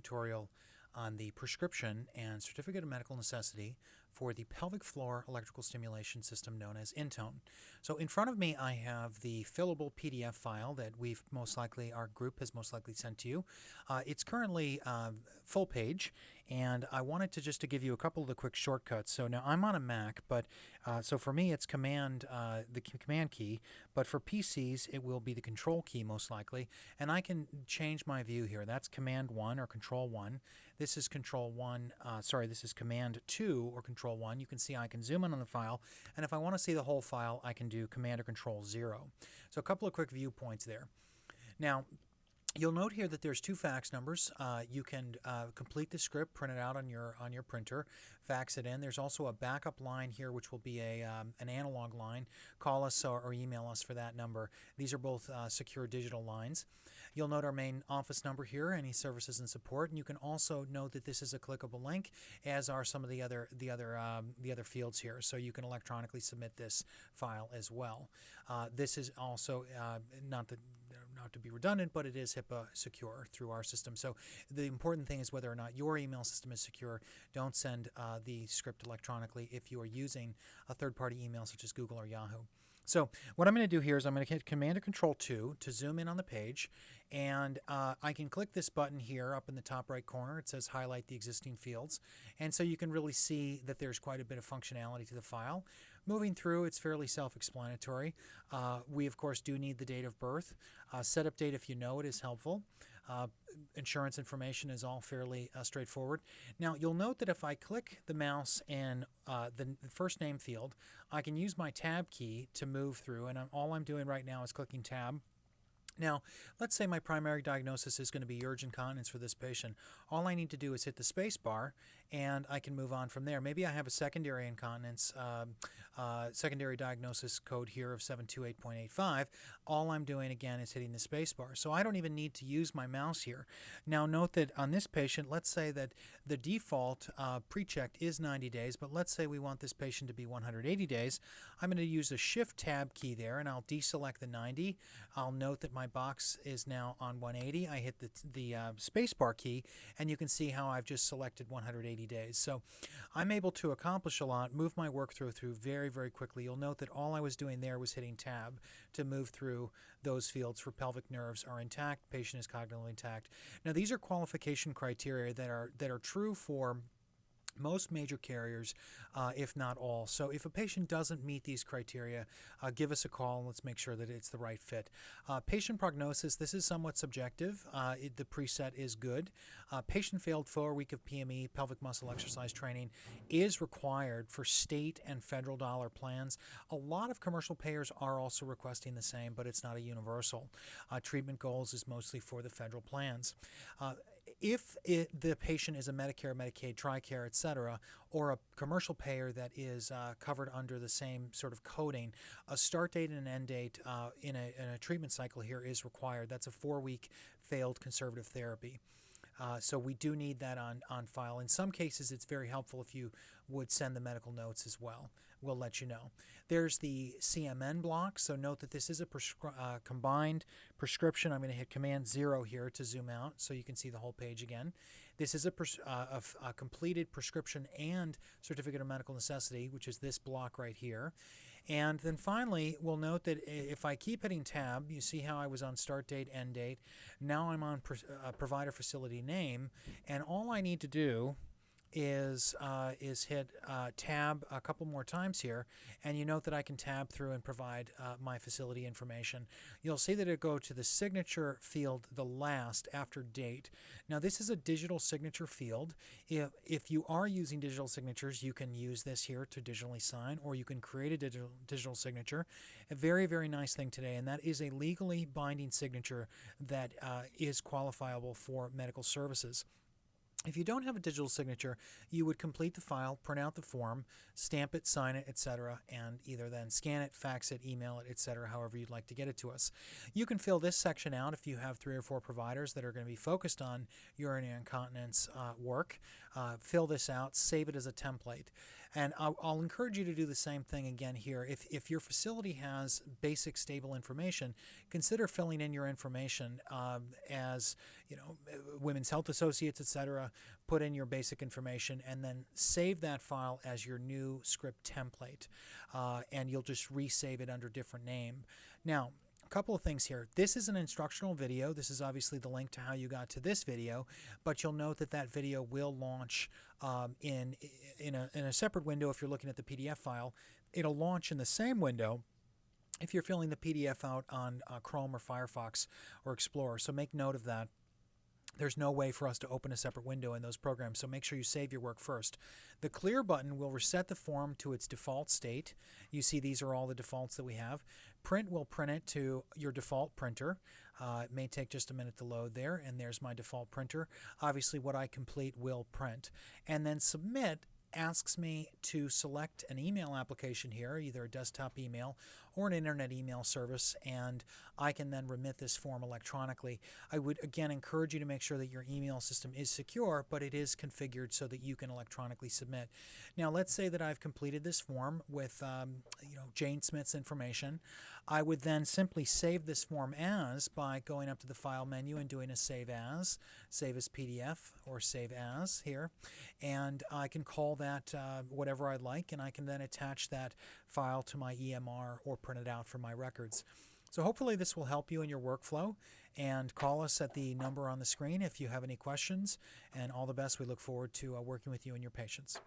tutorial on the prescription and certificate of medical necessity for the pelvic floor electrical stimulation system known as InTone. So in front of me I have the fillable PDF file that our group has most likely sent to you. It's currently full page, and I wanted to give you a couple of the quick shortcuts. So now I'm on a Mac, but so for me it's the command key, but for PCs it will be the control key most likely, and I can change my view here. That's command 1 or control 1. This is this is command 2 or control 1. You can see I can zoom in on the file, and if I want to see the whole file I can do command or control 0. So a couple of quick viewpoints there. Now, you'll note here that there's two fax numbers. You can complete the script, print it out on your printer, fax it in. There's also a backup line here, which will be an analog line. Call us or email us for that number. These are both secure digital lines. You'll note our main office number here, any services and support, and you can also note that this is a clickable link, as are some of the other fields here. So you can electronically submit this file as well. This is also not to be redundant, but it is HIPAA secure through our system. So the important thing is whether or not your email system is secure. Don't send the script electronically if you are using a third-party email such as Google or Yahoo. So what I'm going to do here is I'm going to hit Command or Control 2 to zoom in on the page, and I can click this button here up in the top right corner. It says highlight the existing fields, and so you can really see that there's quite a bit of functionality to the file. Moving through, it's fairly self-explanatory. We, of course, do need the date of birth. Setup date, if you know it, is helpful. Insurance information is all fairly straightforward. Now, you'll note that if I click the mouse in the first name field, I can use my tab key to move through, and all I'm doing right now is clicking tab. Now, let's say my primary diagnosis is going to be urge incontinence for this patient. All I need to do is hit the space bar, and I can move on from there. Maybe I have a secondary incontinence, secondary diagnosis code here of 728.85. All I'm doing, again, is hitting the space bar. So I don't even need to use my mouse here. Now, note that on this patient, let's say that the default pre-checked is 90 days, but let's say we want this patient to be 180 days. I'm going to use the Shift-Tab key there, and I'll deselect the 90. I'll note that my box is now on 180. I hit the spacebar key, and you can see how I've just selected 180 days. So I'm able to accomplish a lot, move my work through very, very quickly. You'll note that all I was doing there was hitting tab to move through those fields for pelvic nerves are intact, patient is cognitively intact. Now, these are qualification criteria that are true for most major carriers, if not all. So if a patient doesn't meet these criteria, give us a call and let's make sure that it's the right fit. Patient prognosis, this is somewhat subjective. The preset is good. Patient failed 4 week of PME, pelvic muscle exercise training, is required for state and federal dollar plans. A lot of commercial payers are also requesting the same, but it's not a universal. Treatment goals is mostly for the federal plans. If the patient is a Medicare, Medicaid, TRICARE, etc., or a commercial payer that is covered under the same sort of coding, a start date and an end date in a treatment cycle here is required. That's a 4-week failed conservative therapy. So we do need that on file. In some cases, it's very helpful if you would send the medical notes as well. We'll let you know. There's the CMN block, so note that this is a combined prescription. I'm going to hit Command 0 here to zoom out so you can see the whole page again. This is a completed prescription and certificate of medical necessity, which is this block right here. And then finally, we'll note that if I keep hitting tab, you see how I was on start date, end date. Now I'm on provider facility name, and all I need to do is hit tab a couple more times here, and you note that I can tab through and provide my facility information. You'll see that it go to the signature field, the last after date. Now this is a digital signature field. If you are using digital signatures, you can use this here to digitally sign, or you can create a digital signature. A very, very nice thing today, and that is a legally binding signature that is qualifiable for medical services. If you don't have a digital signature, you would complete the file, print out the form, stamp it, sign it, etc., and either then scan it, fax it, email it, etc., however you'd like to get it to us. You can fill this section out if you have 3 or 4 providers that are going to be focused on urinary incontinence work. Fill this out, save it as a template. And I'll encourage you to do the same thing again here. If your facility has basic stable information, consider filling in your information as, Women's Health Associates, etc. Put in your basic information and then save that file as your new script template. And you'll just resave it under different name. Now, a couple of things here. This is an instructional video. This is obviously the link to how you got to this video, but you'll note that that video will launch in a separate window if you're looking at the PDF file. It'll launch in the same window if you're filling the PDF out on Chrome or Firefox or Explorer. So make note of that. There's no way for us to open a separate window in those programs, so make sure you save your work first. The clear button will reset the form to its default state. You see these are all the defaults that we have. Print will print it to your default printer. It may take just a minute to load there, and there's my default printer. Obviously, what I complete will print. And then submit asks me to select an email application here, either a desktop email or an internet email service, and I can then remit this form electronically. I would again encourage you to make sure that your email system is secure, but it is configured so that you can electronically submit. Now let's say that I've completed this form with Jane Smith's information. I would then simply save this form as by going up to the File menu and doing a Save As PDF or Save As here, and I can call that whatever I'd like, and I can then attach that file to my EMR or print it out for my records. So hopefully this will help you in your workflow, and call us at the number on the screen if you have any questions, and all the best. We look forward to working with you and your patients.